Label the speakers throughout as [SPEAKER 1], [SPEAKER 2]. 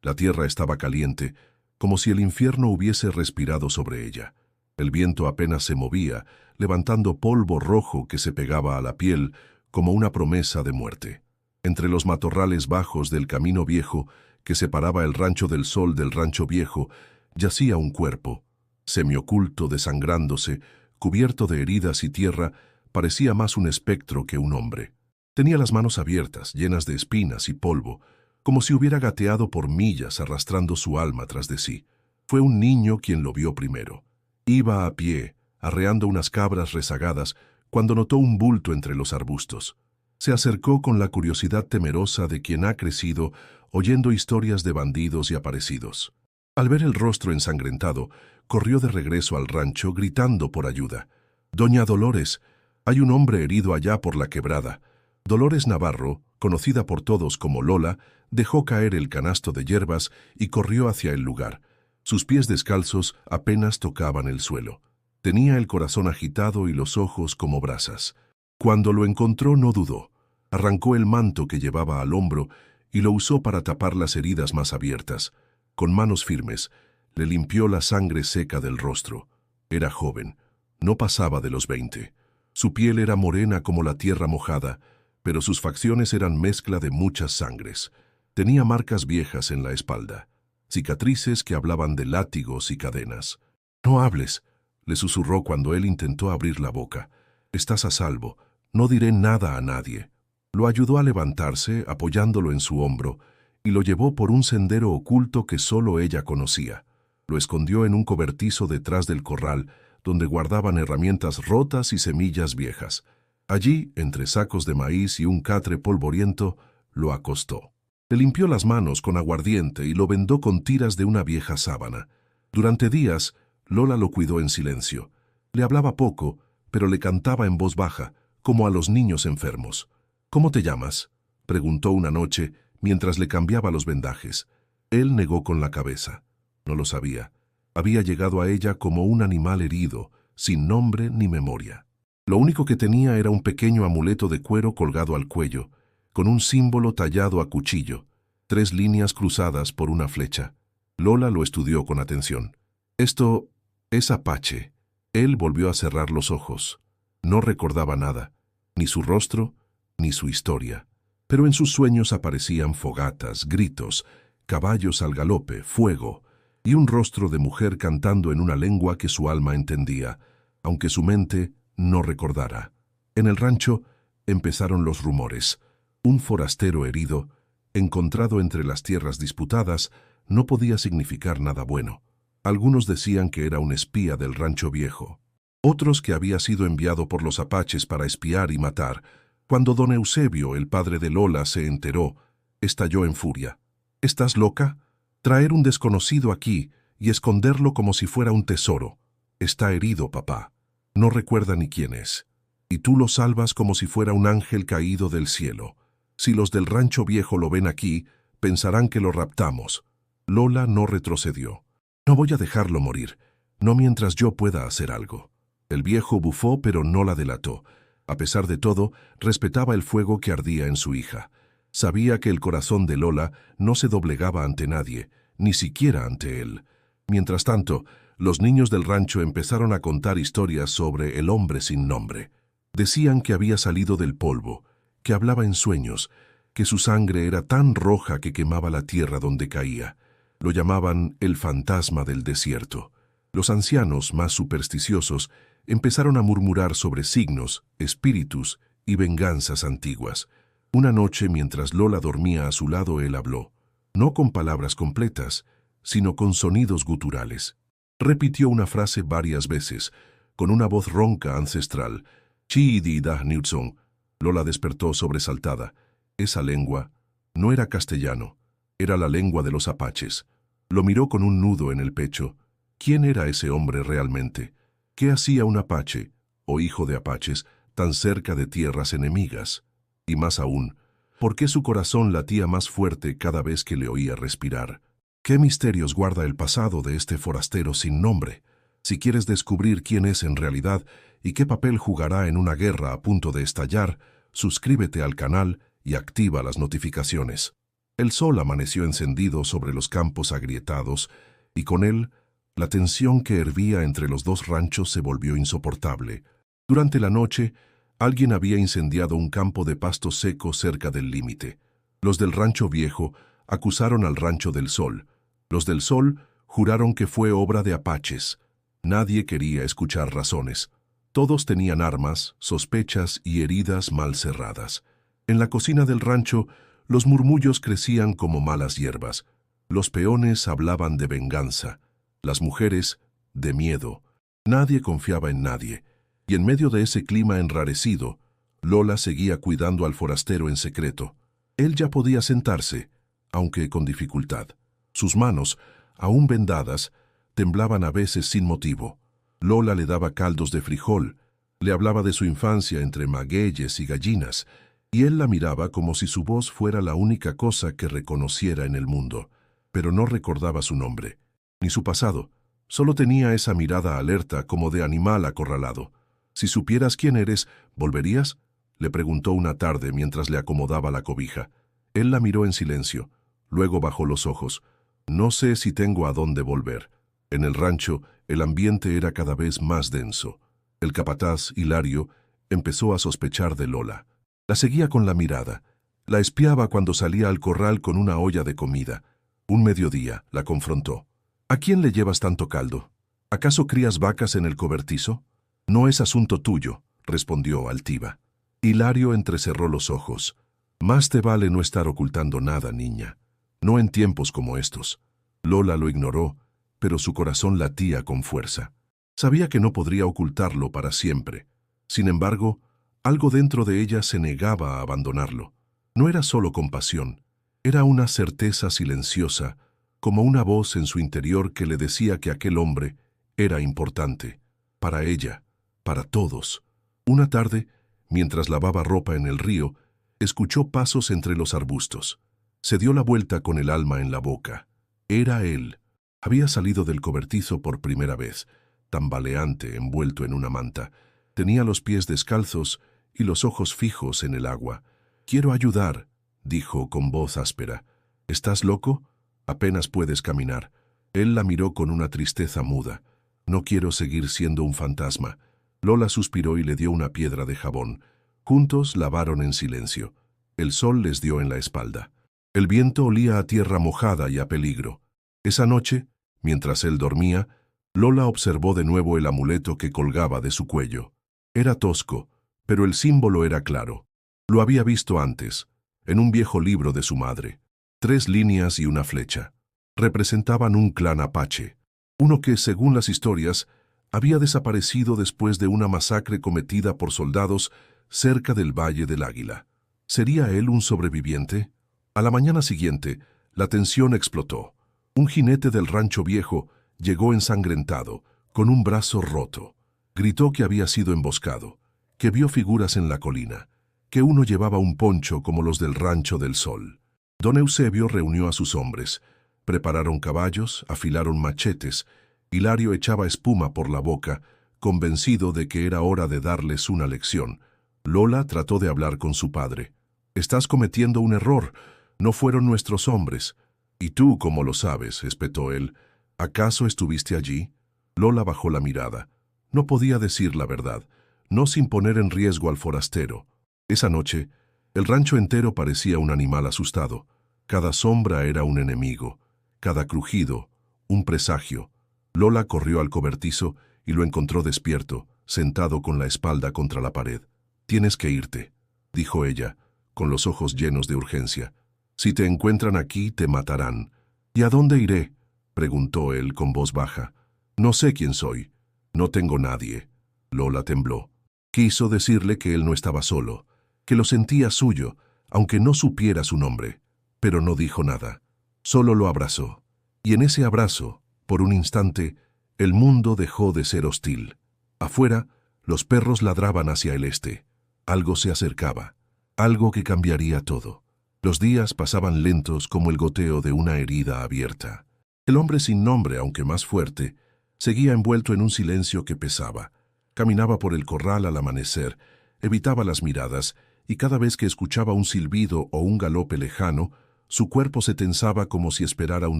[SPEAKER 1] La tierra estaba caliente, como si el infierno hubiese respirado sobre ella. El viento apenas se movía, levantando polvo rojo que se pegaba a la piel como una promesa de muerte. Entre los matorrales bajos del camino viejo que separaba el Rancho del Sol del Rancho Viejo, yacía un cuerpo. Semioculto, desangrándose, cubierto de heridas y tierra, parecía más un espectro que un hombre. Tenía las manos abiertas, llenas de espinas y polvo, como si hubiera gateado por millas arrastrando su alma tras de sí. Fue un niño quien lo vio primero. Iba a pie, arreando unas cabras rezagadas, cuando notó un bulto entre los arbustos. Se acercó con la curiosidad temerosa de quien ha crecido oyendo historias de bandidos y aparecidos. Al ver el rostro ensangrentado, corrió de regreso al rancho gritando por ayuda. «Doña Dolores, hay un hombre herido allá por la quebrada». Dolores Navarro, conocida por todos como Lola, dejó caer el canasto de hierbas y corrió hacia el lugar. Sus pies descalzos apenas tocaban el suelo. Tenía el corazón agitado y los ojos como brasas. Cuando lo encontró no dudó. Arrancó el manto que llevaba al hombro y lo usó para tapar las heridas más abiertas. Con manos firmes, le limpió la sangre seca del rostro. Era joven, no pasaba de los 20. Su piel era morena como la tierra mojada, pero sus facciones eran mezcla de muchas sangres. Tenía marcas viejas en la espalda, cicatrices que hablaban de látigos y cadenas. «No hables», le susurró cuando él intentó abrir la boca. «Estás a salvo, no diré nada a nadie». Lo ayudó a levantarse, apoyándolo en su hombro, y lo llevó por un sendero oculto que solo ella conocía. Lo escondió en un cobertizo detrás del corral, donde guardaban herramientas rotas y semillas viejas. Allí, entre sacos de maíz y un catre polvoriento, lo acostó. Le limpió las manos con aguardiente y lo vendó con tiras de una vieja sábana. Durante días, Lola lo cuidó en silencio. Le hablaba poco, pero le cantaba en voz baja, como a los niños enfermos. «¿Cómo te llamas?», preguntó una noche mientras le cambiaba los vendajes. Él negó con la cabeza. No lo sabía. Había llegado a ella como un animal herido, sin nombre ni memoria. Lo único que tenía era un pequeño amuleto de cuero colgado al cuello, con un símbolo tallado a cuchillo, 3 líneas cruzadas por una flecha. Lola lo estudió con atención. «Esto es apache». Él volvió a cerrar los ojos. No recordaba nada, ni su rostro, ni su historia. Pero en sus sueños aparecían fogatas, gritos, caballos al galope, fuego, y un rostro de mujer cantando en una lengua que su alma entendía, aunque su mente no recordara. En el rancho empezaron los rumores. Un forastero herido, encontrado entre las tierras disputadas, no podía significar nada bueno. Algunos decían que era un espía del Rancho Viejo. Otros que había sido enviado por los apaches para espiar y matar. Cuando don Eusebio, el padre de Lola, se enteró, estalló en furia. «¿Estás loca? Traer un desconocido aquí y esconderlo como si fuera un tesoro. Está herido, papá. No recuerda ni quién es. Y tú lo salvas como si fuera un ángel caído del cielo. Si los del Rancho Viejo lo ven aquí, pensarán que lo raptamos». Lola no retrocedió. «No voy a dejarlo morir, no mientras yo pueda hacer algo». El viejo bufó, pero no la delató. A pesar de todo, respetaba el fuego que ardía en su hija. Sabía que el corazón de Lola no se doblegaba ante nadie, ni siquiera ante él. Mientras tanto, los niños del rancho empezaron a contar historias sobre el hombre sin nombre. Decían que había salido del polvo, que hablaba en sueños, que su sangre era tan roja que quemaba la tierra donde caía. Lo llamaban el fantasma del desierto. Los ancianos, más supersticiosos, empezaron a murmurar sobre signos, espíritus y venganzas antiguas. Una noche, mientras Lola dormía a su lado, él habló, no con palabras completas, sino con sonidos guturales. Repitió una frase varias veces, con una voz ronca ancestral. «Chi-di-da Newton». Lola despertó sobresaltada. Esa lengua no era castellano, era la lengua de los apaches. Lo miró con un nudo en el pecho. ¿Quién era ese hombre realmente? ¿Qué hacía un apache, o hijo de apaches, tan cerca de tierras enemigas? Y más aún, ¿por qué su corazón latía más fuerte cada vez que le oía respirar? ¿Qué misterios guarda el pasado de este forastero sin nombre? Si quieres descubrir quién es en realidad y qué papel jugará en una guerra a punto de estallar, suscríbete al canal y activa las notificaciones. El sol amaneció encendido sobre los campos agrietados, y con él, la tensión que hervía entre los dos ranchos se volvió insoportable. Durante la noche, alguien había incendiado un campo de pasto seco cerca del límite. Los del Rancho Viejo acusaron al Rancho del Sol. Los del Sol juraron que fue obra de apaches. Nadie quería escuchar razones. Todos tenían armas, sospechas y heridas mal cerradas. En la cocina del rancho, los murmullos crecían como malas hierbas. Los peones hablaban de venganza. Las mujeres, de miedo. Nadie confiaba en nadie. Y en medio de ese clima enrarecido, Lola seguía cuidando al forastero en secreto. Él ya podía sentarse, aunque con dificultad. Sus manos, aún vendadas, temblaban a veces sin motivo. Lola le daba caldos de frijol, le hablaba de su infancia entre magueyes y gallinas, y él la miraba como si su voz fuera la única cosa que reconociera en el mundo. Pero no recordaba su nombre, ni su pasado. Solo tenía esa mirada alerta como de animal acorralado. «Si supieras quién eres, ¿volverías?», le preguntó una tarde mientras le acomodaba la cobija. Él la miró en silencio. Luego bajó los ojos. «No sé si tengo a dónde volver». En el rancho, el ambiente era cada vez más denso. El capataz, Hilario, empezó a sospechar de Lola. La seguía con la mirada. La espiaba cuando salía al corral con una olla de comida. Un mediodía, la confrontó. «¿A quién le llevas tanto caldo? ¿Acaso crías vacas en el cobertizo?» «No es asunto tuyo», respondió altiva. Hilario entrecerró los ojos. «Más te vale no estar ocultando nada, niña. No en tiempos como estos». Lola lo ignoró, pero su corazón latía con fuerza. Sabía que no podría ocultarlo para siempre. Sin embargo, algo dentro de ella se negaba a abandonarlo. No era solo compasión, era una certeza silenciosa, como una voz en su interior que le decía que aquel hombre era importante, para ella, para todos. Una tarde, mientras lavaba ropa en el río, escuchó pasos entre los arbustos. Se dio la vuelta con el alma en la boca. Era él. Había salido del cobertizo por primera vez, tambaleante, envuelto en una manta. Tenía los pies descalzos y los ojos fijos en el agua. «Quiero ayudar», dijo con voz áspera. «¿Estás loco? Apenas puedes caminar». Él la miró con una tristeza muda. «No quiero seguir siendo un fantasma». Lola suspiró y le dio una piedra de jabón. Juntos lavaron en silencio. El sol les dio en la espalda. El viento olía a tierra mojada y a peligro. Esa noche, mientras él dormía, Lola observó de nuevo el amuleto que colgaba de su cuello. Era tosco, pero el símbolo era claro. Lo había visto antes, en un viejo libro de su madre. 3 líneas y una flecha. Representaban un clan apache, uno que, según las historias, había desaparecido después de una masacre cometida por soldados cerca del Valle del Águila. ¿Sería él un sobreviviente? A la mañana siguiente, la tensión explotó. Un jinete del Rancho Viejo llegó ensangrentado, con un brazo roto. Gritó que había sido emboscado, que vio figuras en la colina, que uno llevaba un poncho como los del Rancho del Sol. Don Eusebio reunió a sus hombres. Prepararon caballos, afilaron machetes. Hilario echaba espuma por la boca, convencido de que era hora de darles una lección. Lola trató de hablar con su padre. «Estás cometiendo un error. No fueron nuestros hombres». «¿Y tú cómo lo sabes?», espetó él. «¿Acaso estuviste allí?». Lola bajó la mirada. No podía decir la verdad, no sin poner en riesgo al forastero. Esa noche, el rancho entero parecía un animal asustado. Cada sombra era un enemigo, cada crujido, un presagio. Lola corrió al cobertizo y lo encontró despierto, sentado con la espalda contra la pared. «Tienes que irte», dijo ella, con los ojos llenos de urgencia. «Si te encuentran aquí, te matarán». «¿Y a dónde iré?», preguntó él con voz baja. «No sé quién soy. No tengo nadie». Lola tembló. Quiso decirle que él no estaba solo, que lo sentía suyo, aunque no supiera su nombre. Pero no dijo nada. Solo lo abrazó. Y en ese abrazo, por un instante, el mundo dejó de ser hostil. Afuera, los perros ladraban hacia el este. Algo se acercaba, algo que cambiaría todo. Los días pasaban lentos como el goteo de una herida abierta. El hombre sin nombre, aunque más fuerte, seguía envuelto en un silencio que pesaba. Caminaba por el corral al amanecer, evitaba las miradas, y cada vez que escuchaba un silbido o un galope lejano, Su cuerpo se tensaba como si esperara un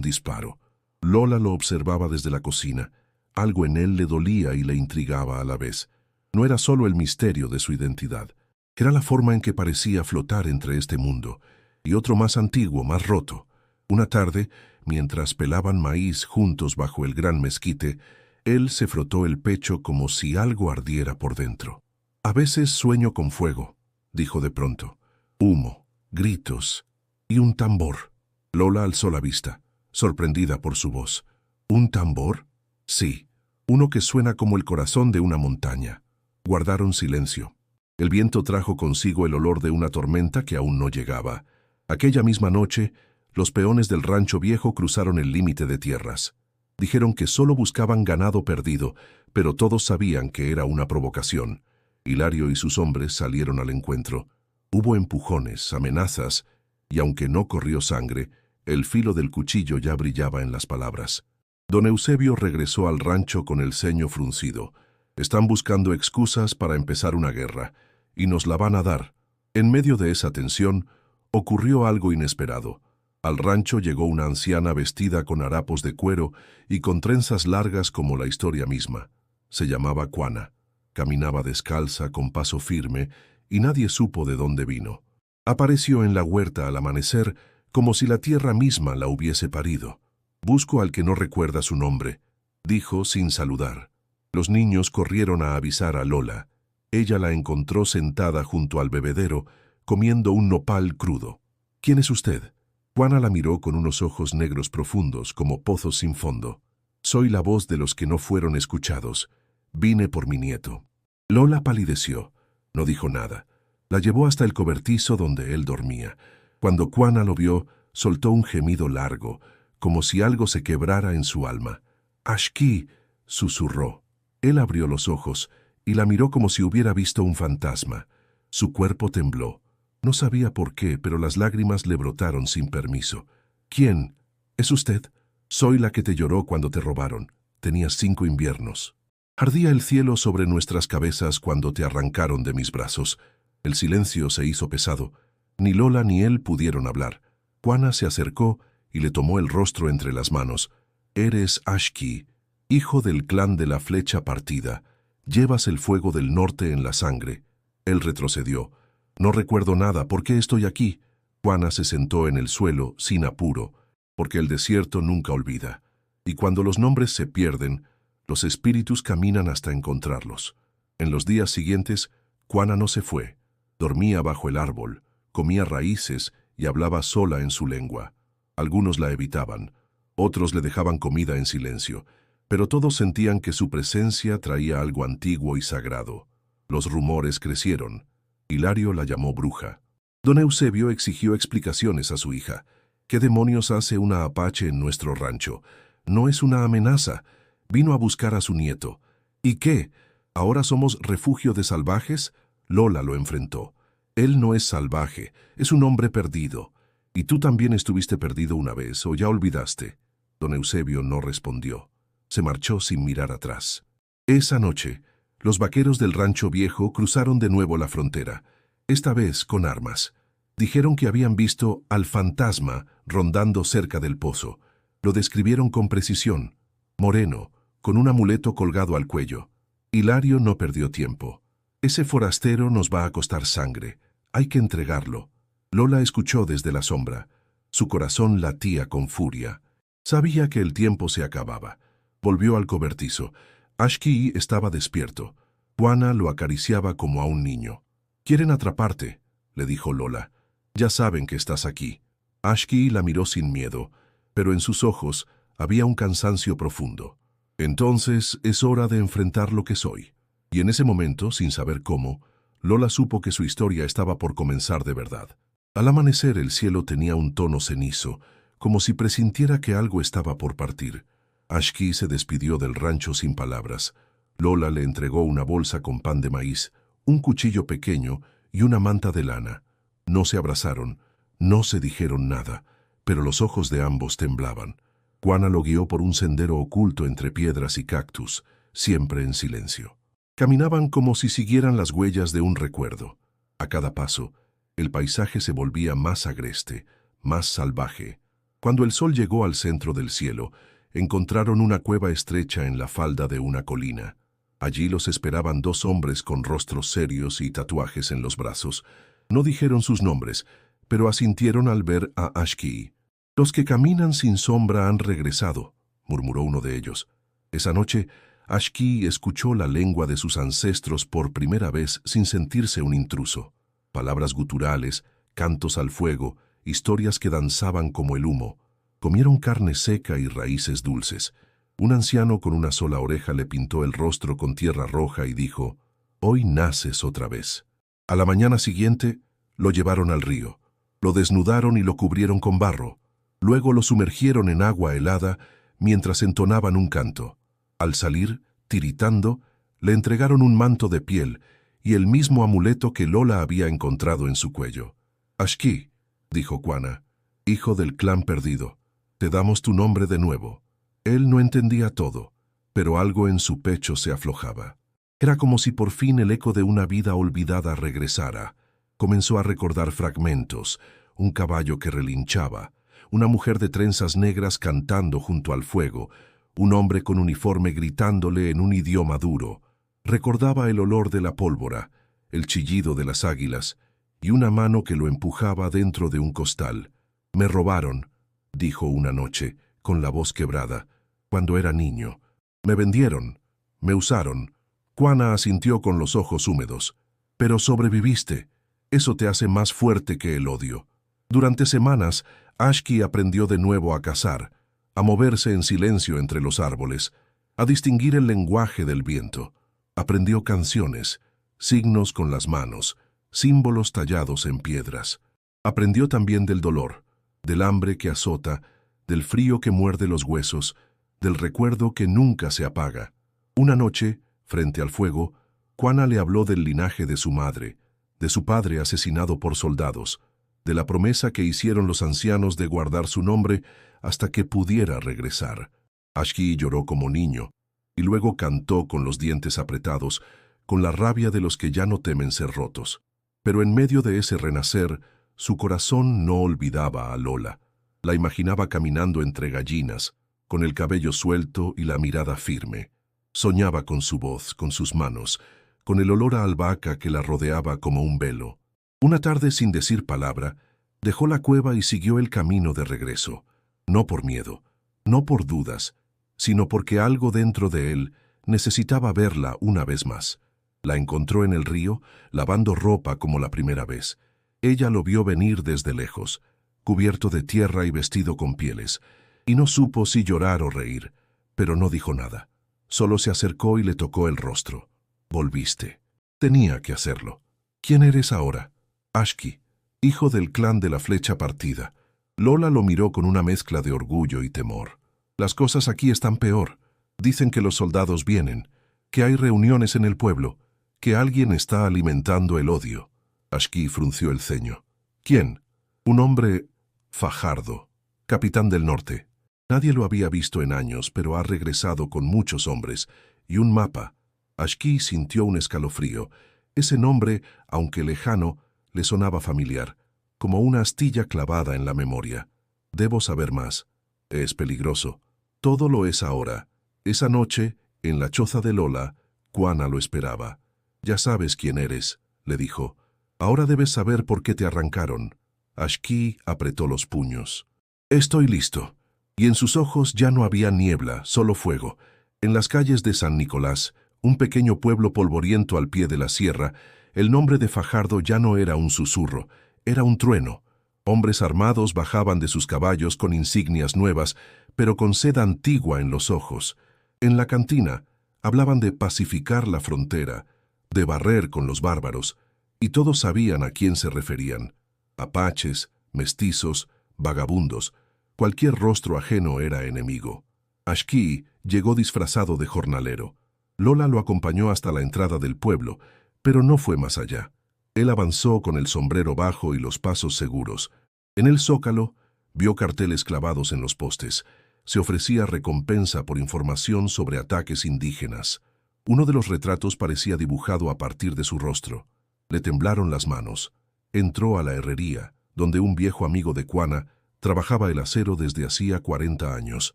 [SPEAKER 1] disparo. Lola lo observaba desde la cocina. Algo en él le dolía y le intrigaba a la vez. No era solo el misterio de su identidad. Era la forma en que parecía flotar entre este mundo y otro más antiguo, más roto. Una tarde, mientras pelaban maíz juntos bajo el gran mezquite, él se frotó el pecho como si algo ardiera por dentro. «A veces sueño con fuego», dijo de pronto. «Humo, gritos y un tambor». Lola alzó la vista, sorprendida por su voz. «¿Un tambor?» «Sí, uno que suena como el corazón de una montaña». Guardaron silencio. El viento trajo consigo el olor de una tormenta que aún no llegaba. Aquella misma noche, los peones del rancho viejo cruzaron el límite de tierras. Dijeron que solo buscaban ganado perdido, pero todos sabían que era una provocación. Hilario y sus hombres salieron al encuentro. Hubo empujones, amenazas, y aunque no corrió sangre, el filo del cuchillo ya brillaba en las palabras. Don Eusebio regresó al rancho con el ceño fruncido. «Están buscando excusas para empezar una guerra, y nos la van a dar». En medio de esa tensión, ocurrió algo inesperado. Al rancho llegó una anciana vestida con harapos de cuero y con trenzas largas como la historia misma. Se llamaba Cuana. Caminaba descalza, con paso firme, y nadie supo de dónde vino. Apareció en la huerta al amanecer, como si la tierra misma la hubiese parido. «Busco al que no recuerda su nombre», dijo sin saludar. Los niños corrieron a avisar a Lola. Ella la encontró sentada junto al bebedero, comiendo un nopal crudo. «¿Quién es usted?» Juana la miró con unos ojos negros profundos, como pozos sin fondo. «Soy la voz de los que no fueron escuchados. Vine por mi nieto». Lola palideció. No dijo nada. La llevó hasta el cobertizo donde él dormía. Cuando Juana lo vio, soltó un gemido largo, como si algo se quebrara en su alma. «Ashki», susurró. Él abrió los ojos y la miró como si hubiera visto un fantasma. Su cuerpo tembló. No sabía por qué, pero las lágrimas le brotaron sin permiso. «¿Quién? ¿Es usted?» «Soy la que te lloró cuando te robaron. Tenías 5 inviernos. Ardía el cielo sobre nuestras cabezas cuando te arrancaron de mis brazos». El silencio se hizo pesado. Ni Lola ni él pudieron hablar. Juana se acercó y le tomó el rostro entre las manos. «Eres Ashki, hijo del clan de la flecha partida. Llevas el fuego del norte en la sangre». Él retrocedió. «No recuerdo nada. ¿Por qué estoy aquí?» Juana se sentó en el suelo, sin apuro, porque el desierto nunca olvida. Y cuando los nombres se pierden, los espíritus caminan hasta encontrarlos. En los días siguientes, Juana no se fue. Dormía bajo el árbol, comía raíces y hablaba sola en su lengua. Algunos la evitaban, otros le dejaban comida en silencio, pero todos sentían que su presencia traía algo antiguo y sagrado. Los rumores crecieron. Hilario la llamó bruja. Don Eusebio exigió explicaciones a su hija. «¿Qué demonios hace una apache en nuestro rancho? No es una amenaza. Vino a buscar a su nieto». «¿Y qué? ¿Ahora somos refugio de salvajes?» Lola lo enfrentó. «Él no es salvaje, es un hombre perdido. Y tú también estuviste perdido una vez, ¿o ya olvidaste?» Don Eusebio no respondió. Se marchó sin mirar atrás. Esa noche, los vaqueros del rancho viejo cruzaron de nuevo la frontera, esta vez con armas. Dijeron que habían visto al fantasma rondando cerca del pozo. Lo describieron con precisión. Moreno, con un amuleto colgado al cuello. Hilario no perdió tiempo. «Ese forastero nos va a costar sangre. Hay que entregarlo». Lola escuchó desde la sombra. Su corazón latía con furia. Sabía que el tiempo se acababa. Volvió al cobertizo. Ashki estaba despierto. Juana lo acariciaba como a un niño. «Quieren atraparte», le dijo Lola. «Ya saben que estás aquí». Ashki la miró sin miedo, pero en sus ojos había un cansancio profundo. «Entonces es hora de enfrentar lo que soy». Y en ese momento, sin saber cómo, Lola supo que su historia estaba por comenzar de verdad. Al amanecer el cielo tenía un tono cenizo, como si presintiera que algo estaba por partir. Ashki se despidió del rancho sin palabras. Lola le entregó una bolsa con pan de maíz, un cuchillo pequeño y una manta de lana. No se abrazaron, no se dijeron nada, pero los ojos de ambos temblaban. Juana lo guió por un sendero oculto entre piedras y cactus, siempre en silencio. Caminaban como si siguieran las huellas de un recuerdo. A cada paso, el paisaje se volvía más agreste, más salvaje. Cuando el sol llegó al centro del cielo, encontraron una cueva estrecha en la falda de una colina. Allí los esperaban dos hombres con rostros serios y tatuajes en los brazos. No dijeron sus nombres, pero asintieron al ver a Ashki. «Los que caminan sin sombra han regresado», murmuró uno de ellos. Esa noche, Ashki escuchó la lengua de sus ancestros por primera vez sin sentirse un intruso. Palabras guturales, cantos al fuego, historias que danzaban como el humo. Comieron carne seca y raíces dulces. Un anciano con una sola oreja le pintó el rostro con tierra roja y dijo: «Hoy naces otra vez». A la mañana siguiente, lo llevaron al río. Lo desnudaron y lo cubrieron con barro. Luego lo sumergieron en agua helada mientras entonaban un canto. Al salir, tiritando, le entregaron un manto de piel y el mismo amuleto que Lola había encontrado en su cuello. «Ashki», dijo Quanah, «hijo del clan perdido, te damos tu nombre de nuevo». Él no entendía todo, pero algo en su pecho se aflojaba. Era como si por fin el eco de una vida olvidada regresara. Comenzó a recordar fragmentos: un caballo que relinchaba, una mujer de trenzas negras cantando junto al fuego, un hombre con uniforme gritándole en un idioma duro. Recordaba el olor de la pólvora, el chillido de las águilas y una mano que lo empujaba dentro de un costal. «Me robaron», dijo una noche, con la voz quebrada, «cuando era niño. Me vendieron, me usaron». Quanah asintió con los ojos húmedos. «Pero sobreviviste. Eso te hace más fuerte que el odio». Durante semanas, Ashki aprendió de nuevo a cazar, a moverse en silencio entre los árboles, a distinguir el lenguaje del viento. Aprendió canciones, signos con las manos, símbolos tallados en piedras. Aprendió también del dolor, del hambre que azota, del frío que muerde los huesos, del recuerdo que nunca se apaga. Una noche, frente al fuego, Quanah le habló del linaje de su madre, de su padre asesinado por soldados, de la promesa que hicieron los ancianos de guardar su nombre hasta que pudiera regresar. Ashki lloró como niño, y luego cantó con los dientes apretados, con la rabia de los que ya no temen ser rotos. Pero en medio de ese renacer, su corazón no olvidaba a Lola. La imaginaba caminando entre gallinas, con el cabello suelto y la mirada firme. Soñaba con su voz, con sus manos, con el olor a albahaca que la rodeaba como un velo. Una tarde, sin decir palabra, dejó la cueva y siguió el camino de regreso. No por miedo, no por dudas, sino porque algo dentro de él necesitaba verla una vez más. La encontró en el río, lavando ropa como la primera vez. Ella lo vio venir desde lejos, cubierto de tierra y vestido con pieles, y no supo si llorar o reír, pero no dijo nada. Solo se acercó y le tocó el rostro. «Volviste». Tenía que hacerlo. «¿Quién eres ahora?» «Ashki, hijo del clan de la flecha partida». Lola lo miró con una mezcla de orgullo y temor. «Las cosas aquí están peor. Dicen que los soldados vienen, que hay reuniones en el pueblo, que alguien está alimentando el odio». Ashki frunció el ceño. «¿Quién?» «Un hombre Fajardo, capitán del norte. Nadie lo había visto en años, pero ha regresado con muchos hombres y un mapa». Ashki sintió un escalofrío. Ese nombre, aunque lejano, le sonaba familiar, como una astilla clavada en la memoria. «Debo saber más. Es peligroso». «Todo lo es ahora». Esa noche, en la choza de Lola, Quanah lo esperaba. «Ya sabes quién eres», le dijo. «Ahora debes saber por qué te arrancaron». Ashki apretó los puños. «Estoy listo». Y en sus ojos ya no había niebla, solo fuego. En las calles de San Nicolás, un pequeño pueblo polvoriento al pie de la sierra, el nombre de Fajardo ya no era un susurro, era un trueno. Hombres armados bajaban de sus caballos con insignias nuevas, pero con sed antigua en los ojos. En la cantina hablaban de pacificar la frontera, de barrer con los bárbaros, y todos sabían a quién se referían. Apaches, mestizos, vagabundos, cualquier rostro ajeno era enemigo. Ashki llegó disfrazado de jornalero. Lola lo acompañó hasta la entrada del pueblo, pero no fue más allá. Él avanzó con el sombrero bajo y los pasos seguros. En el zócalo vio carteles clavados en los postes. Se ofrecía recompensa por información sobre ataques indígenas. Uno de los retratos parecía dibujado a partir de su rostro. Le temblaron las manos. Entró a la herrería, donde un viejo amigo de Quanah trabajaba el acero desde hacía 40 años.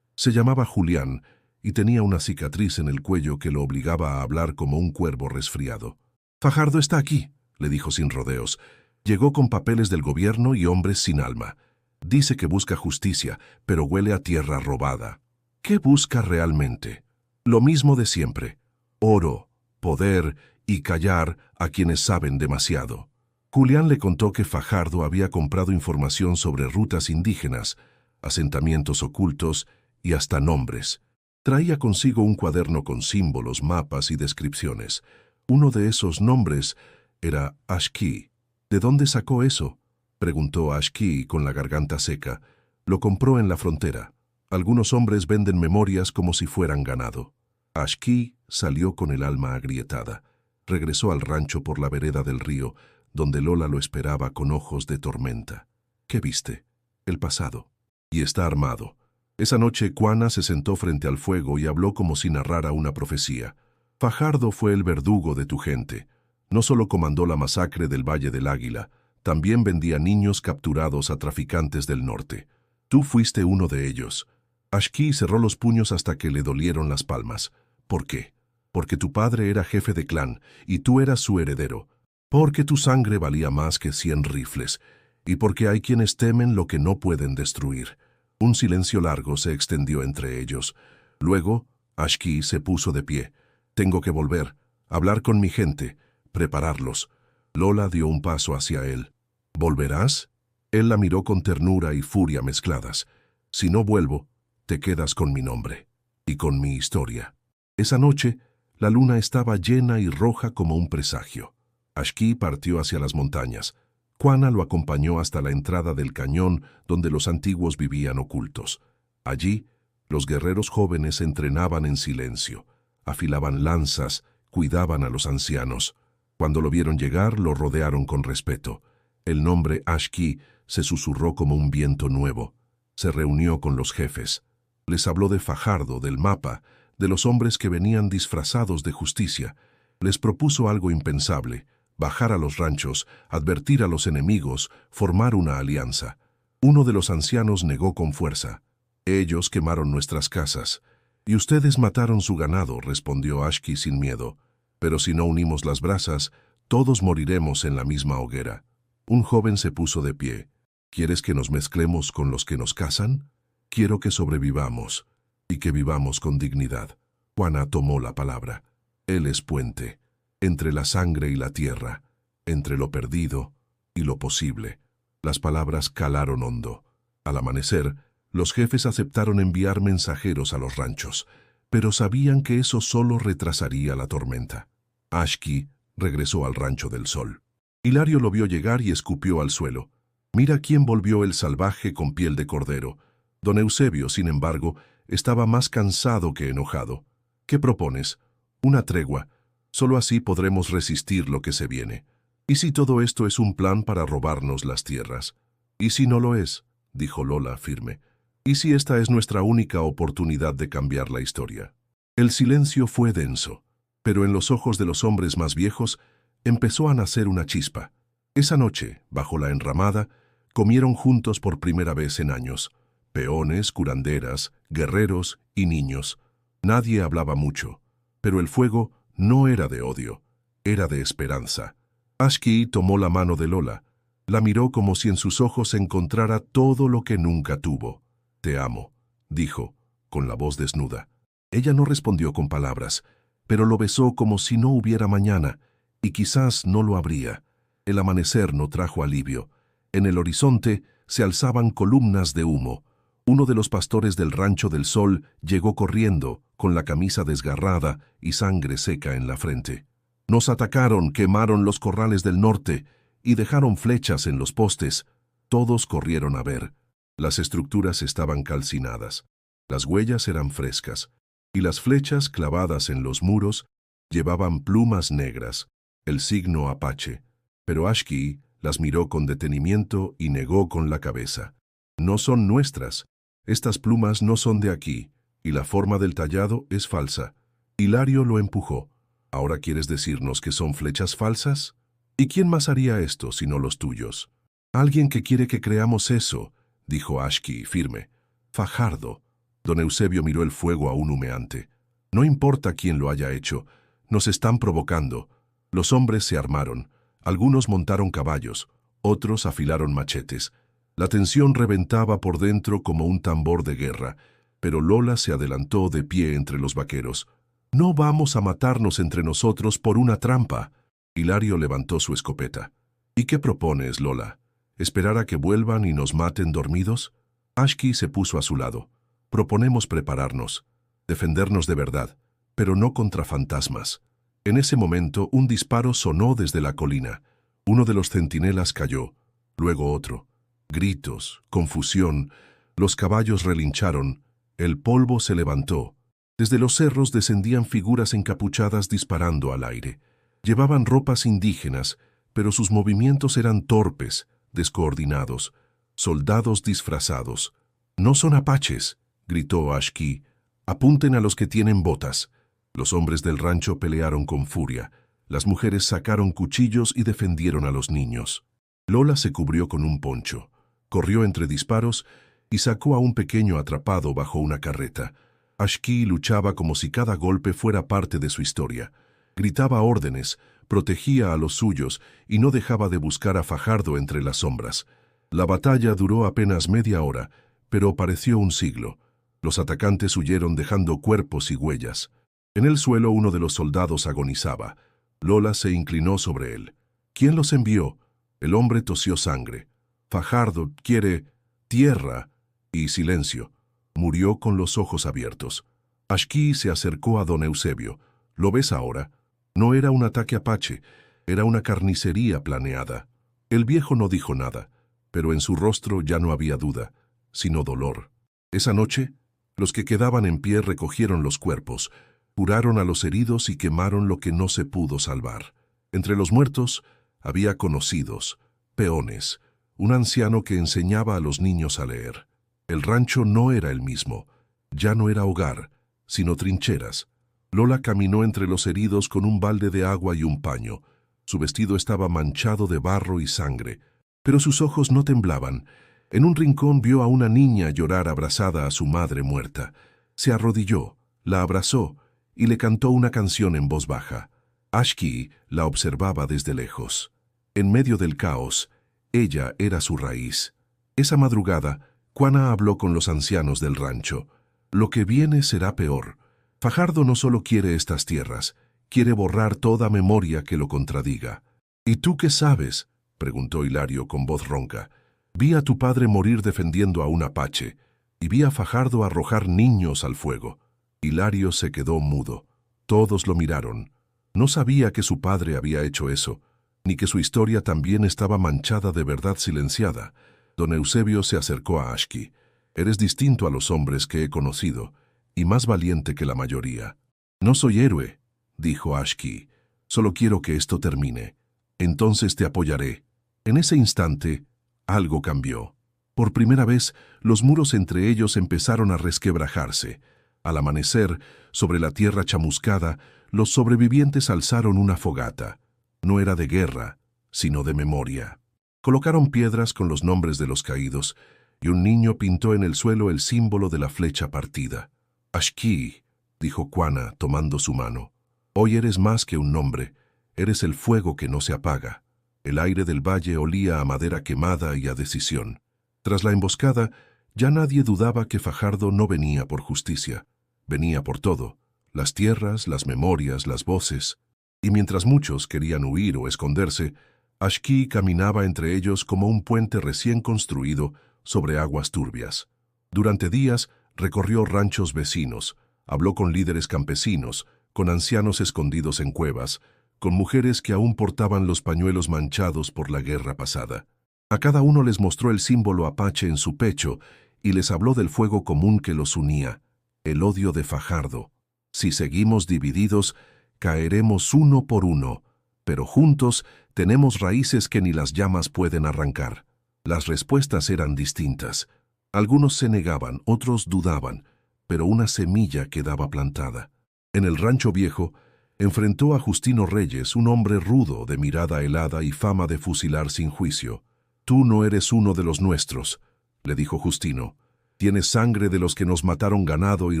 [SPEAKER 1] Se llamaba Julián y tenía una cicatriz en el cuello que lo obligaba a hablar como un cuervo resfriado. «Fajardo está aquí», le dijo sin rodeos. «Llegó con papeles del gobierno y hombres sin alma. Dice que busca justicia, pero huele a tierra robada. ¿Qué busca realmente? Lo mismo de siempre: oro, poder y callar a quienes saben demasiado». Julián le contó que Fajardo había comprado información sobre rutas indígenas, asentamientos ocultos y hasta nombres. Traía consigo un cuaderno con símbolos, mapas y descripciones. Uno de esos nombres era Ashki. «¿De dónde sacó eso?», preguntó Ashki con la garganta seca. «Lo compró en la frontera. Algunos hombres venden memorias como si fueran ganado». Ashki salió con el alma agrietada. Regresó al rancho por la vereda del río, donde Lola lo esperaba con ojos de tormenta. «¿Qué viste?». «El pasado. Y está armado». Esa noche Quanah se sentó frente al fuego y habló como si narrara una profecía. «Fajardo fue el verdugo de tu gente. No solo comandó la masacre del Valle del Águila, también vendía niños capturados a traficantes del norte. Tú fuiste uno de ellos». Ashki cerró los puños hasta que le dolieron las palmas. «¿Por qué? Porque tu padre era jefe de clan y tú eras su heredero. Porque tu sangre valía más que 100 rifles. Y porque hay quienes temen lo que no pueden destruir». Un silencio largo se extendió entre ellos. Luego, Ashki se puso de pie. «Tengo que volver, hablar con mi gente, prepararlos». Lola dio un paso hacia él. «¿Volverás?». Él la miró con ternura y furia mezcladas. «Si no vuelvo, te quedas con mi nombre y con mi historia». Esa noche, la luna estaba llena y roja como un presagio. Ashki partió hacia las montañas. Quanah lo acompañó hasta la entrada del cañón donde los antiguos vivían ocultos. Allí, los guerreros jóvenes entrenaban en silencio, afilaban lanzas, cuidaban a los ancianos. Cuando lo vieron llegar, lo rodearon con respeto. El nombre Ashki se susurró como un viento nuevo. Se reunió con los jefes. Les habló de Fajardo, del mapa, de los hombres que venían disfrazados de justicia. Les propuso algo impensable: bajar a los ranchos, advertir a los enemigos, formar una alianza. Uno de los ancianos negó con fuerza. «Ellos quemaron nuestras casas. Y ustedes mataron su ganado», respondió Ashki sin miedo. «Pero si no unimos las brasas, todos moriremos en la misma hoguera». Un joven se puso de pie. «¿Quieres que nos mezclemos con los que nos cazan? Quiero que sobrevivamos, y que vivamos con dignidad». Quanah tomó la palabra. Él es puente entre la sangre y la tierra, entre lo perdido y lo posible. Las palabras calaron hondo. Al amanecer, los jefes aceptaron enviar mensajeros a los ranchos, pero sabían que eso solo retrasaría la tormenta. Ashki regresó al rancho del sol. Hilario lo vio llegar y escupió al suelo. «Mira quién volvió el salvaje con piel de cordero». Don Eusebio, sin embargo, estaba más cansado que enojado. «¿Qué propones?». «Una tregua. Solo así podremos resistir lo que se viene». «¿Y si todo esto es un plan para robarnos las tierras?». «¿Y si no lo es?», dijo Lola firme. «¿Y si esta es nuestra única oportunidad de cambiar la historia?». El silencio fue denso, pero en los ojos de los hombres más viejos empezó a nacer una chispa. Esa noche, bajo la enramada, comieron juntos por primera vez en años. Peones, curanderas, guerreros y niños. Nadie hablaba mucho, pero el fuego no era de odio, era de esperanza. Ashki tomó la mano de Lola. La miró como si en sus ojos encontrara todo lo que nunca tuvo. «Te amo», dijo, con la voz desnuda. Ella no respondió con palabras, pero lo besó como si no hubiera mañana, y quizás no lo habría. El amanecer no trajo alivio. En el horizonte se alzaban columnas de humo. Uno de los pastores del Rancho del Sol llegó corriendo, con la camisa desgarrada y sangre seca en la frente. «Nos atacaron, quemaron los corrales del norte y dejaron flechas en los postes». Todos corrieron a ver. Las estructuras estaban calcinadas. Las huellas eran frescas, y las flechas clavadas en los muros llevaban plumas negras, el signo apache. Pero Ashki las miró con detenimiento y negó con la cabeza. «No son nuestras. Estas plumas no son de aquí, y la forma del tallado es falsa». Hilario lo empujó. «¿Ahora quieres decirnos que son flechas falsas? ¿Y quién más haría esto sino los tuyos?». Alguien que quiere que creamos eso, dijo Ashki, firme. Fajardo. Don Eusebio miró el fuego aún humeante. No importa quién lo haya hecho, nos están provocando. Los hombres se armaron. Algunos montaron caballos, otros afilaron machetes. La tensión reventaba por dentro como un tambor de guerra, pero Lola se adelantó de pie entre los vaqueros. «No vamos a matarnos entre nosotros por una trampa». Hilario levantó su escopeta. «¿Y qué propones, Lola? ¿Esperar a que vuelvan y nos maten dormidos?» Ashki se puso a su lado. «Proponemos prepararnos, defendernos de verdad, pero no contra fantasmas». En ese momento, un disparo sonó desde la colina. Uno de los centinelas cayó, luego otro. Gritos, confusión, los caballos relincharon, el polvo se levantó. Desde los cerros descendían figuras encapuchadas disparando al aire. Llevaban ropas indígenas, pero sus movimientos eran torpes, descoordinados. Soldados disfrazados. «No son apaches», gritó Ashki. «Apunten a los que tienen botas». Los hombres del rancho pelearon con furia. Las mujeres sacaron cuchillos y defendieron a los niños. Lola se cubrió con un poncho, corrió entre disparos y sacó a un pequeño atrapado bajo una carreta. Ashki luchaba como si cada golpe fuera parte de su historia. Gritaba órdenes, protegía a los suyos y no dejaba de buscar a Fajardo entre las sombras. La batalla duró apenas media hora, pero pareció un siglo. Los atacantes huyeron dejando cuerpos y huellas. En el suelo uno de los soldados agonizaba. Lola se inclinó sobre él. «¿Quién los envió?» El hombre tosió sangre. «Fajardo quiere tierra». Y silencio. Murió con los ojos abiertos. Ashki se acercó a don Eusebio. «¿Lo ves ahora?» No era un ataque apache, era una carnicería planeada. El viejo no dijo nada, pero en su rostro ya no había duda, sino dolor. Esa noche, los que quedaban en pie recogieron los cuerpos, curaron a los heridos y quemaron lo que no se pudo salvar. Entre los muertos había conocidos, peones, un anciano que enseñaba a los niños a leer. El rancho no era el mismo, ya no era hogar, sino trincheras. Lola caminó entre los heridos con un balde de agua y un paño. Su vestido estaba manchado de barro y sangre, pero sus ojos no temblaban. En un rincón vio a una niña llorar abrazada a su madre muerta. Se arrodilló, la abrazó y le cantó una canción en voz baja. Ashki la observaba desde lejos. En medio del caos, ella era su raíz. Esa madrugada, Juana habló con los ancianos del rancho. «Lo que viene será peor. Fajardo no solo quiere estas tierras, quiere borrar toda memoria que lo contradiga». «¿Y tú qué sabes?», preguntó Hilario con voz ronca. «Vi a tu padre morir defendiendo a un apache, y vi a Fajardo arrojar niños al fuego». Hilario se quedó mudo. Todos lo miraron. No sabía que su padre había hecho eso, ni que su historia también estaba manchada de verdad silenciada. Don Eusebio se acercó a Ashki. «Eres distinto a los hombres que he conocido, y más valiente que la mayoría». «No soy héroe», dijo Ashki. «Solo quiero que esto termine. Entonces te apoyaré». En ese instante, algo cambió. Por primera vez, los muros entre ellos empezaron a resquebrajarse. Al amanecer, sobre la tierra chamuscada, los sobrevivientes alzaron una fogata. No era de guerra, sino de memoria. Colocaron piedras con los nombres de los caídos, y un niño pintó en el suelo el símbolo de la flecha partida. «Ashki», dijo Juana, tomando su mano, «hoy eres más que un nombre, eres el fuego que no se apaga». El aire del valle olía a madera quemada y a decisión. Tras la emboscada, ya nadie dudaba que Fajardo no venía por justicia. Venía por todo, las tierras, las memorias, las voces. Y mientras muchos querían huir o esconderse, Ashki caminaba entre ellos como un puente recién construido sobre aguas turbias. Durante días recorrió ranchos vecinos, habló con líderes campesinos, con ancianos escondidos en cuevas, con mujeres que aún portaban los pañuelos manchados por la guerra pasada. A cada uno les mostró el símbolo apache en su pecho y les habló del fuego común que los unía, el odio de Fajardo. «Si seguimos divididos, caeremos uno por uno, pero juntos tenemos raíces que ni las llamas pueden arrancar». Las respuestas eran distintas. Algunos se negaban, otros dudaban, pero una semilla quedaba plantada. En el rancho viejo, enfrentó a Justino Reyes, un hombre rudo, de mirada helada y fama de fusilar sin juicio. Tú no eres uno de los nuestros, le dijo Justino. Tienes sangre de los que nos mataron ganado y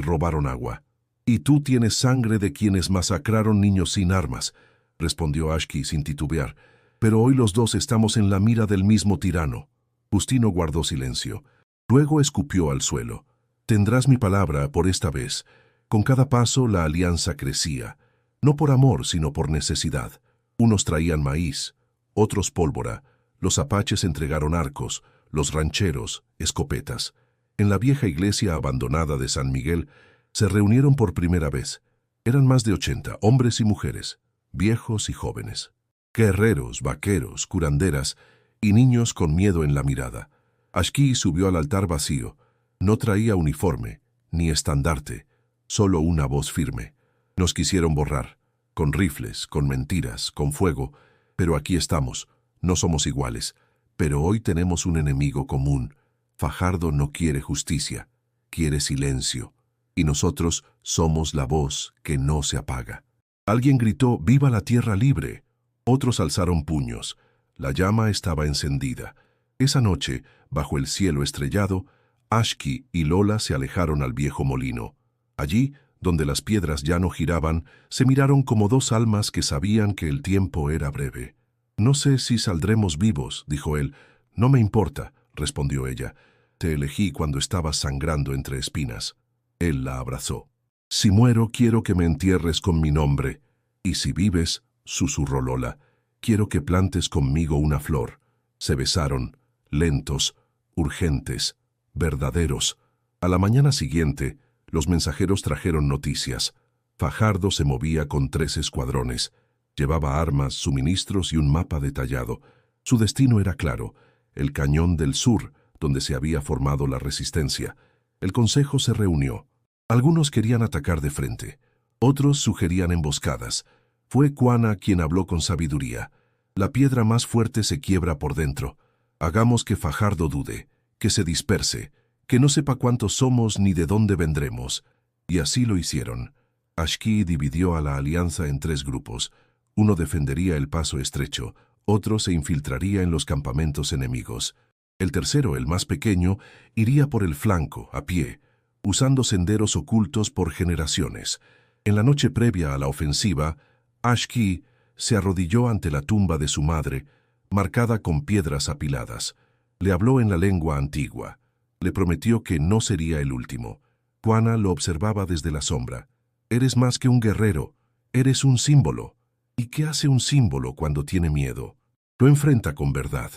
[SPEAKER 1] robaron agua. Y tú tienes sangre de quienes masacraron niños sin armas, respondió Ashki sin titubear. Pero hoy los dos estamos en la mira del mismo tirano. Justino guardó silencio. Luego escupió al suelo. Tendrás mi palabra por esta vez. Con cada paso la alianza crecía. No por amor, sino por necesidad. Unos traían maíz, otros pólvora. Los apaches entregaron arcos, los rancheros, escopetas. En la vieja iglesia abandonada de San Miguel se reunieron por primera vez. Eran más de 80, hombres y mujeres, viejos y jóvenes. Guerreros, vaqueros, curanderas y niños con miedo en la mirada. Ashki subió al altar vacío. No traía uniforme, ni estandarte, solo una voz firme. Nos quisieron borrar, con rifles, con mentiras, con fuego, pero aquí estamos, no somos iguales. Pero hoy tenemos un enemigo común. Fajardo no quiere justicia, quiere silencio, y nosotros somos la voz que no se apaga. Alguien gritó, ¡viva la tierra libre! Otros alzaron puños. La llama estaba encendida. Esa noche, bajo el cielo estrellado, Ashki y Lola se alejaron al viejo molino. Allí, donde las piedras ya no giraban, se miraron como dos almas que sabían que el tiempo era breve. «No sé si saldremos vivos», dijo él. «No me importa», respondió ella. «Te elegí cuando estabas sangrando entre espinas». Él la abrazó. «Si muero, quiero que me entierres con mi nombre. Y si vives», susurró Lola, «quiero que plantes conmigo una flor». Se besaron, lentos, urgentes, verdaderos. A la mañana siguiente, los mensajeros trajeron noticias. Fajardo se movía con 3 escuadrones. Llevaba armas, suministros y un mapa detallado. Su destino era claro, el cañón del sur, donde se había formado la resistencia. El consejo se reunió. Algunos querían atacar de frente, otros sugerían emboscadas. Fue Cuana quien habló con sabiduría. La piedra más fuerte se quiebra por dentro. Hagamos que Fajardo dude, que se disperse, que no sepa cuántos somos ni de dónde vendremos. Y así lo hicieron. Ashki dividió a la alianza en 3 grupos. Uno defendería el paso estrecho, otro se infiltraría en los campamentos enemigos. El tercero, el más pequeño, iría por el flanco, a pie, usando senderos ocultos por generaciones. En la noche previa a la ofensiva, Ashki se arrodilló ante la tumba de su madre, marcada con piedras apiladas. Le habló en la lengua antigua. Le prometió que no sería el último. Cuana lo observaba desde la sombra. «Eres más que un guerrero, eres un símbolo». ¿Y qué hace un símbolo cuando tiene miedo? Lo enfrenta con verdad.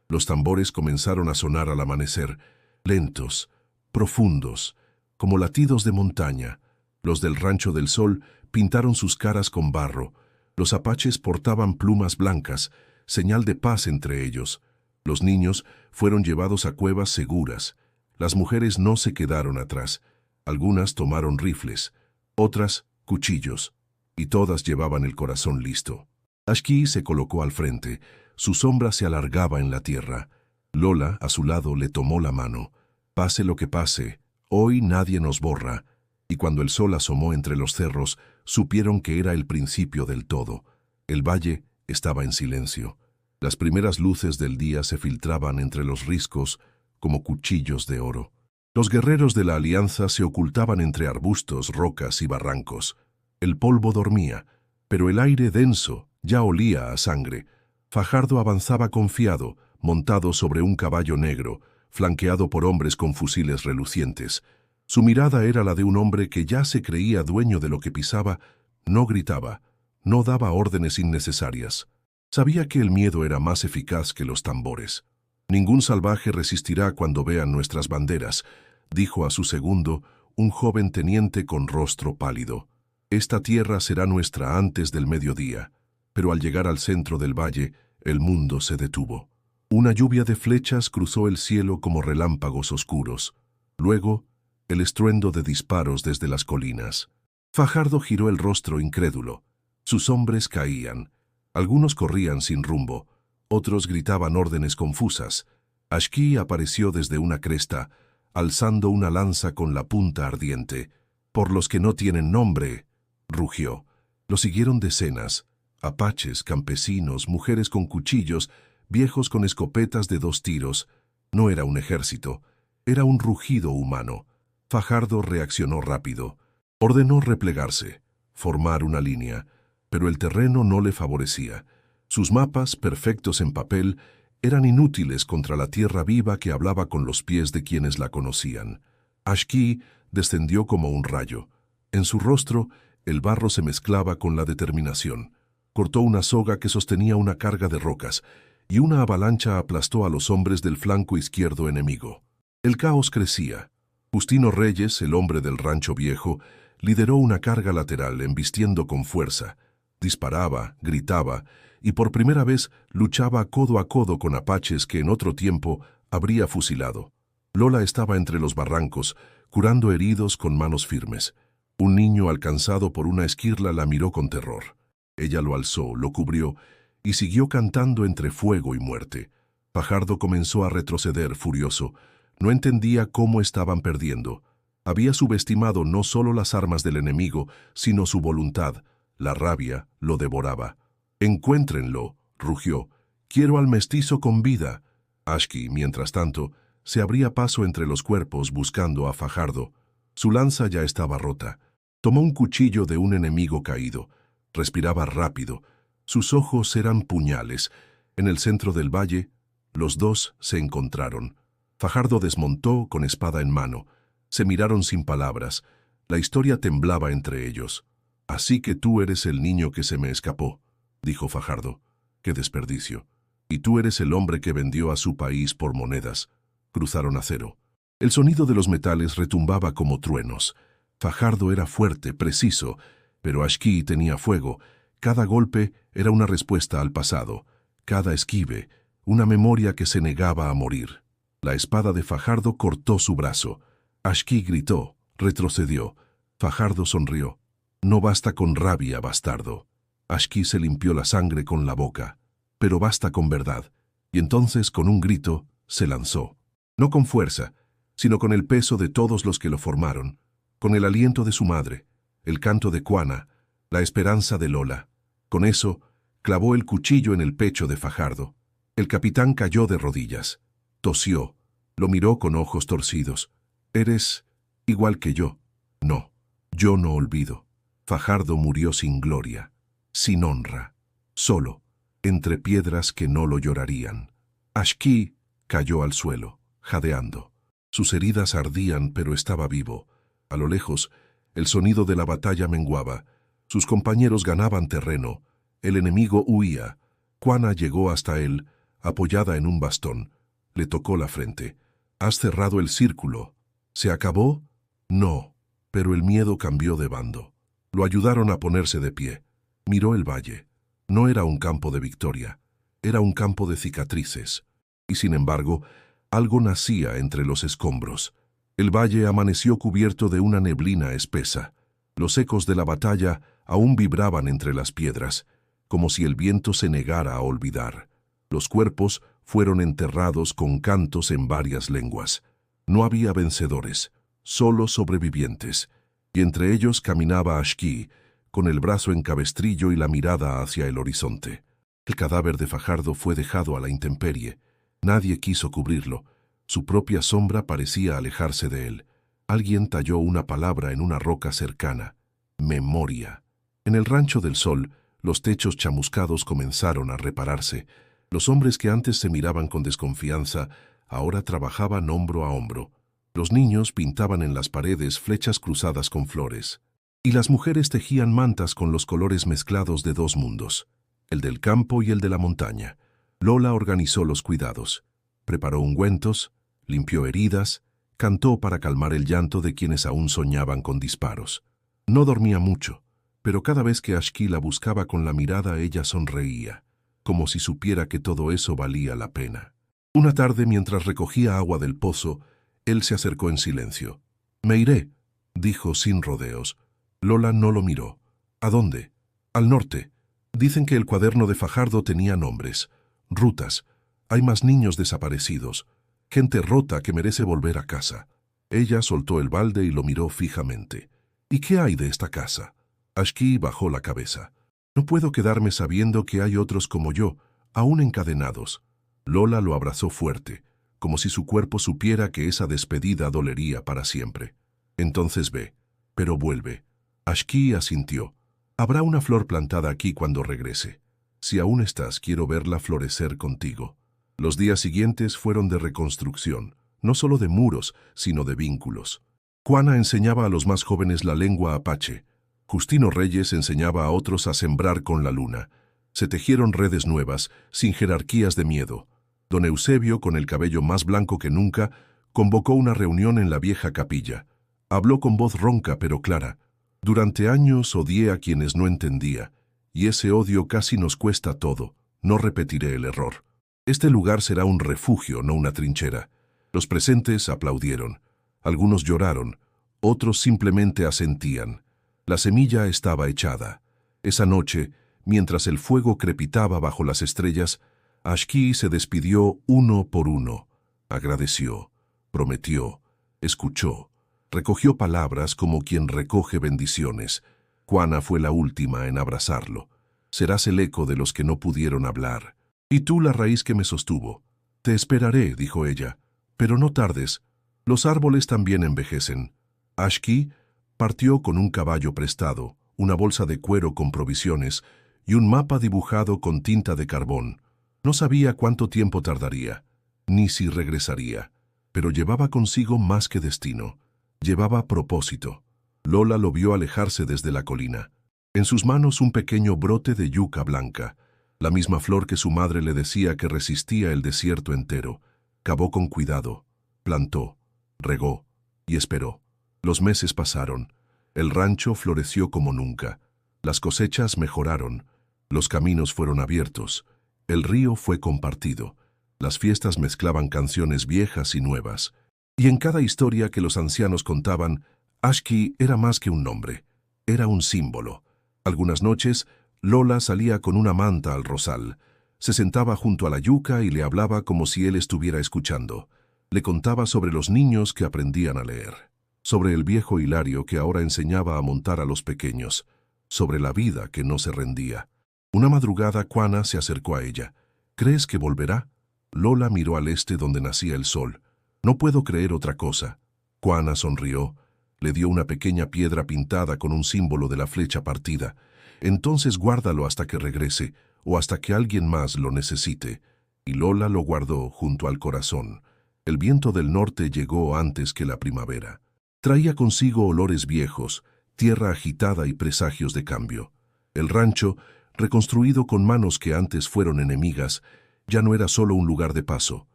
[SPEAKER 1] Los tambores comenzaron a sonar al amanecer, lentos, profundos, como latidos de montaña. Los del Rancho del Sol pintaron sus caras con barro. Los apaches portaban plumas blancas, señal de paz entre ellos. Los niños fueron llevados a cuevas seguras. Las mujeres no se quedaron atrás. Algunas tomaron rifles, otras cuchillos, y todas llevaban el corazón listo. Ashki se colocó al frente. Su sombra se alargaba en la tierra. Lola, a su lado, le tomó la mano. «Pase lo que pase, hoy nadie nos borra». Y cuando el sol asomó entre los cerros, supieron que era el principio del todo. El valle estaba en silencio. Las primeras luces del día se filtraban entre los riscos como cuchillos de oro. Los guerreros de la alianza se ocultaban entre arbustos, rocas y barrancos. El polvo dormía, pero el aire denso ya olía a sangre. Fajardo avanzaba confiado, montado sobre un caballo negro, flanqueado por hombres con fusiles relucientes. Su mirada era la de un hombre que ya se creía dueño de lo que pisaba. No gritaba, no daba órdenes innecesarias. Sabía que el miedo era más eficaz que los tambores. «Ningún salvaje resistirá cuando vean nuestras banderas», dijo a su segundo, un joven teniente con rostro pálido. «Esta tierra será nuestra antes del mediodía». Pero al llegar al centro del valle, el mundo se detuvo. Una lluvia de flechas cruzó el cielo como relámpagos oscuros. Luego, el estruendo de disparos desde las colinas. Fajardo giró el rostro incrédulo. Sus hombres caían. Algunos corrían sin rumbo, otros gritaban órdenes confusas. Ashki apareció desde una cresta, alzando una lanza con la punta ardiente. «Por los que no tienen nombre», rugió. Lo siguieron decenas, apaches, campesinos, mujeres con cuchillos, viejos con escopetas de 2 tiros. No era un ejército, era un rugido humano. Fajardo reaccionó rápido. Ordenó replegarse, formar una línea, pero el terreno no le favorecía. Sus mapas, perfectos en papel, eran inútiles contra la tierra viva que hablaba con los pies de quienes la conocían. Ashki descendió como un rayo. En su rostro, el barro se mezclaba con la determinación. Cortó una soga que sostenía una carga de rocas, y una avalancha aplastó a los hombres del flanco izquierdo enemigo. El caos crecía. Justino Reyes, el hombre del rancho viejo, lideró una carga lateral embistiendo con fuerza. Disparaba, gritaba, y por primera vez luchaba codo a codo con apaches que en otro tiempo habría fusilado. Lola estaba entre los barrancos, curando heridos con manos firmes. Un niño alcanzado por una esquirla la miró con terror. Ella lo alzó, lo cubrió, y siguió cantando entre fuego y muerte. Fajardo comenzó a retroceder, furioso. No entendía cómo estaban perdiendo. Había subestimado no solo las armas del enemigo, sino su voluntad. La rabia lo devoraba. «Encuéntrenlo», rugió. «Quiero al mestizo con vida». Ashki, mientras tanto, se abría paso entre los cuerpos buscando a Fajardo. Su lanza ya estaba rota. Tomó un cuchillo de un enemigo caído. Respiraba rápido. Sus ojos eran puñales. En el centro del valle, los dos se encontraron. Fajardo desmontó con espada en mano. Se miraron sin palabras. La historia temblaba entre ellos. «Así que tú eres el niño que se me escapó», dijo Fajardo. «Qué desperdicio. Y tú eres el hombre que vendió a su país por monedas». Cruzaron acero. El sonido de los metales retumbaba como truenos. Fajardo era fuerte, preciso, pero Ashki tenía fuego. Cada golpe era una respuesta al pasado. Cada esquive, una memoria que se negaba a morir. La espada de Fajardo cortó su brazo. Ashki gritó, retrocedió. Fajardo sonrió. «No basta con rabia, bastardo». Ashki se limpió la sangre con la boca. «Pero basta con verdad». Y entonces, con un grito, se lanzó. No con fuerza, sino con el peso de todos los que lo formaron, con el aliento de su madre, el canto de Cuana, la esperanza de Lola. Con eso, clavó el cuchillo en el pecho de Fajardo. El capitán cayó de rodillas. Tosió. Lo miró con ojos torcidos. «Eres igual que yo». «No, yo no olvido». Fajardo murió sin gloria, sin honra, solo, entre piedras que no lo llorarían. Ashki cayó al suelo, jadeando. Sus heridas ardían, pero estaba vivo. A lo lejos, el sonido de la batalla menguaba. Sus compañeros ganaban terreno. El enemigo huía. Cuana llegó hasta él, apoyada en un bastón. Le tocó la frente. «¿Has cerrado el círculo? ¿Se acabó?» «No», pero el miedo cambió de bando. Lo ayudaron a ponerse de pie. Miró el valle. No era un campo de victoria. Era un campo de cicatrices. Y sin embargo, algo nacía entre los escombros. El valle amaneció cubierto de una neblina espesa. Los ecos de la batalla aún vibraban entre las piedras, como si el viento se negara a olvidar. Los cuerpos fueron enterrados con cantos en varias lenguas. No había vencedores, solo sobrevivientes, y entre ellos caminaba Ashki, con el brazo en cabestrillo y la mirada hacia el horizonte. El cadáver de Fajardo fue dejado a la intemperie. Nadie quiso cubrirlo. Su propia sombra parecía alejarse de él. Alguien talló una palabra en una roca cercana. Memoria. En el rancho del sol, los techos chamuscados comenzaron a repararse. Los hombres que antes se miraban con desconfianza, ahora trabajaban hombro a hombro. Los niños pintaban en las paredes flechas cruzadas con flores. Y las mujeres tejían mantas con los colores mezclados de 2 mundos, el del campo y el de la montaña. Lola organizó los cuidados. Preparó ungüentos, limpió heridas, cantó para calmar el llanto de quienes aún soñaban con disparos. No dormía mucho, pero cada vez que Ashki la buscaba con la mirada ella sonreía, como si supiera que todo eso valía la pena. Una tarde, mientras recogía agua del pozo, él se acercó en silencio. «Me iré», dijo sin rodeos. Lola no lo miró. «¿A dónde?» «Al norte. Dicen que el cuaderno de Fajardo tenía nombres, rutas. Hay más niños desaparecidos, gente rota que merece volver a casa». Ella soltó el balde y lo miró fijamente. «¿Y qué hay de esta casa?» Ashki bajó la cabeza. «No puedo quedarme sabiendo que hay otros como yo, aún encadenados». Lola lo abrazó fuerte, como si su cuerpo supiera que esa despedida dolería para siempre. Entonces ve, pero vuelve. Ashki asintió. Habrá una flor plantada aquí cuando regrese. Si aún estás, quiero verla florecer contigo. Los días siguientes fueron de reconstrucción, no solo de muros, sino de vínculos. Juana enseñaba a los más jóvenes la lengua apache. Justino Reyes enseñaba a otros a sembrar con la luna. Se tejieron redes nuevas, sin jerarquías de miedo. Don Eusebio, con el cabello más blanco que nunca, convocó una reunión en la vieja capilla. Habló con voz ronca pero clara. Durante años odié a quienes no entendía, y ese odio casi nos cuesta todo. No repetiré el error. Este lugar será un refugio, no una trinchera. Los presentes aplaudieron. Algunos lloraron, otros simplemente asentían. La semilla estaba echada. Esa noche, mientras el fuego crepitaba bajo las estrellas, Ashki se despidió uno por uno. Agradeció, prometió, escuchó. Recogió palabras como quien recoge bendiciones. Juana fue la última en abrazarlo. Serás el eco de los que no pudieron hablar. Y tú la raíz que me sostuvo. Te esperaré, dijo ella, pero no tardes. Los árboles también envejecen. Ashki partió con un caballo prestado, una bolsa de cuero con provisiones y un mapa dibujado con tinta de carbón. No sabía cuánto tiempo tardaría, ni si regresaría, pero llevaba consigo más que destino. Llevaba propósito. Lola lo vio alejarse desde la colina. En sus manos un pequeño brote de yuca blanca, la misma flor que su madre le decía que resistía el desierto entero. Cavó con cuidado, plantó, regó y esperó. Los meses pasaron. El rancho floreció como nunca. Las cosechas mejoraron. Los caminos fueron abiertos. El río fue compartido. Las fiestas mezclaban canciones viejas y nuevas. Y en cada historia que los ancianos contaban, Ashki era más que un nombre. Era un símbolo. Algunas noches, Lola salía con una manta al rosal. Se sentaba junto a la yuca y le hablaba como si él estuviera escuchando. Le contaba sobre los niños que aprendían a leer, sobre el viejo Hilario que ahora enseñaba a montar a los pequeños, sobre la vida que no se rendía. Una madrugada, Juana se acercó a ella. ¿Crees que volverá? Lola miró al este donde nacía el sol. No puedo creer otra cosa. Juana sonrió. Le dio una pequeña piedra pintada con un símbolo de la flecha partida. Entonces guárdalo hasta que regrese, o hasta que alguien más lo necesite. Y Lola lo guardó junto al corazón. El viento del norte llegó antes que la primavera. Traía consigo olores viejos, tierra agitada y presagios de cambio. El rancho, reconstruido con manos que antes fueron enemigas, ya no era solo un lugar de paso.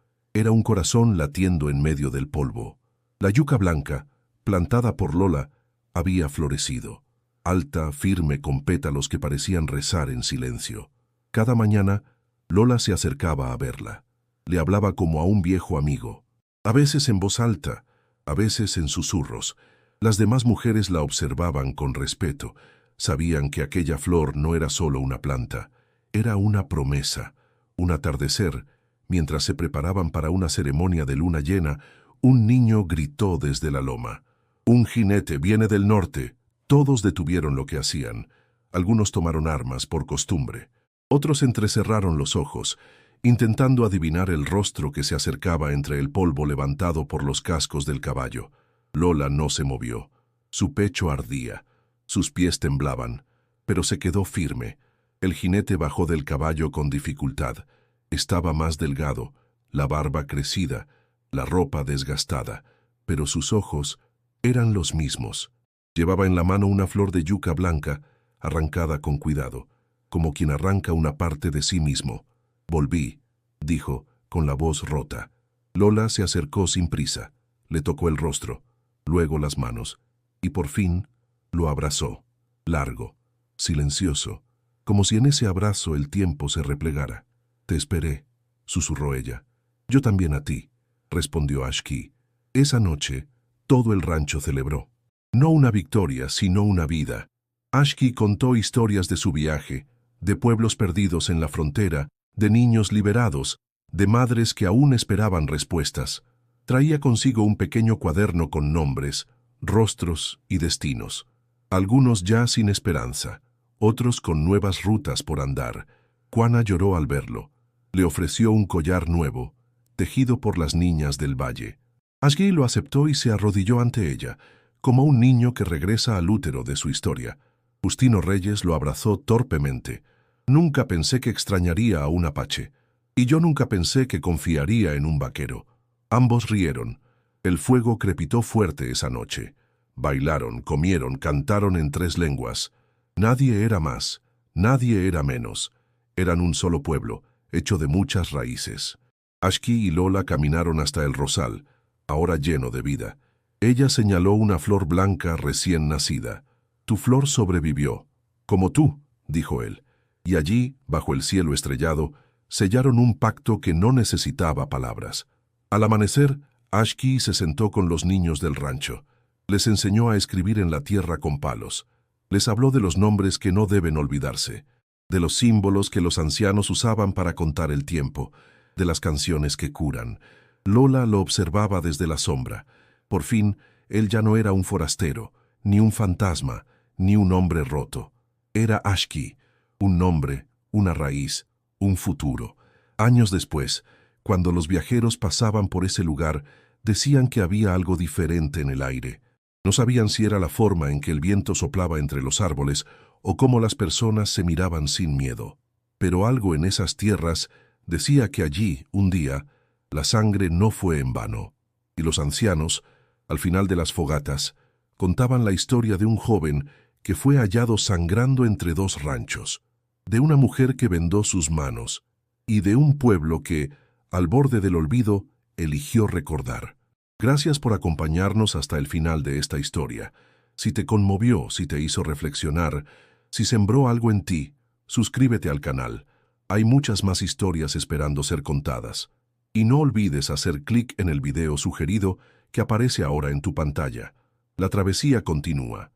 [SPEAKER 1] Era un corazón latiendo en medio del polvo. La yuca blanca, plantada por Lola, había florecido. Alta, firme, con pétalos que parecían rezar en silencio. Cada mañana, Lola se acercaba a verla. Le hablaba como a un viejo amigo. A veces en voz alta, a veces en susurros. Las demás mujeres la observaban con respeto. Sabían que aquella flor no era solo una planta, era una promesa. Un atardecer, mientras se preparaban para una ceremonia de luna llena, un niño gritó desde la loma. «Un jinete viene del norte». Todos detuvieron lo que hacían. Algunos tomaron armas por costumbre. Otros entrecerraron los ojos, intentando adivinar el rostro que se acercaba entre el polvo levantado por los cascos del caballo. Lola no se movió. Su pecho ardía. Sus pies temblaban, pero se quedó firme. El jinete bajó del caballo con dificultad. Estaba más delgado, la barba crecida, la ropa desgastada, pero sus ojos eran los mismos. Llevaba en la mano una flor de yuca blanca, arrancada con cuidado, como quien arranca una parte de sí mismo. «Volví», dijo, con la voz rota. Lola se acercó sin prisa, le tocó el rostro, luego las manos, y por fin lo abrazó, largo, silencioso, como si en ese abrazo el tiempo se replegara. «Te esperé», susurró ella. «Yo también a ti», respondió Ashki. Esa noche, todo el rancho celebró. No una victoria, sino una vida. Ashki contó historias de su viaje, de pueblos perdidos en la frontera, de niños liberados, de madres que aún esperaban respuestas. Traía consigo un pequeño cuaderno con nombres, rostros y destinos. Algunos ya sin esperanza, otros con nuevas rutas por andar. Juana lloró al verlo. Le ofreció un collar nuevo, tejido por las niñas del valle. Ashgi lo aceptó y se arrodilló ante ella, como un niño que regresa al útero de su historia. Justino Reyes lo abrazó torpemente. Nunca pensé que extrañaría a un apache. Y yo nunca pensé que confiaría en un vaquero. Ambos rieron. El fuego crepitó fuerte esa noche. Bailaron, comieron, cantaron en 3 lenguas. Nadie era más, nadie era menos. Eran un solo pueblo, hecho de muchas raíces. Ashgi y Lola caminaron hasta el rosal, ahora lleno de vida. Ella señaló una flor blanca recién nacida. Tu flor sobrevivió, como tú, dijo él. Y allí, bajo el cielo estrellado, sellaron un pacto que no necesitaba palabras. Al amanecer, Ashgi se sentó con los niños del rancho. Les enseñó a escribir en la tierra con palos. Les habló de los nombres que no deben olvidarse, de los símbolos que los ancianos usaban para contar el tiempo, de las canciones que curan. Lola lo observaba desde la sombra. Por fin, él ya no era un forastero, ni un fantasma, ni un hombre roto. Era Ashgi, un nombre, una raíz, un futuro. Años después, cuando los viajeros pasaban por ese lugar, decían que había algo diferente en el aire. No sabían si era la forma en que el viento soplaba entre los árboles o cómo las personas se miraban sin miedo. Pero algo en esas tierras decía que allí, un día, la sangre no fue en vano. Y los ancianos, al final de las fogatas, contaban la historia de un joven que fue hallado sangrando entre 2 ranchos, de una mujer que vendó sus manos y de un pueblo que, al borde del olvido, eligió recordar. Gracias por acompañarnos hasta el final de esta historia. Si te conmovió, si te hizo reflexionar, si sembró algo en ti, suscríbete al canal. Hay muchas más historias esperando ser contadas. Y no olvides hacer clic en el video sugerido que aparece ahora en tu pantalla. La travesía continúa.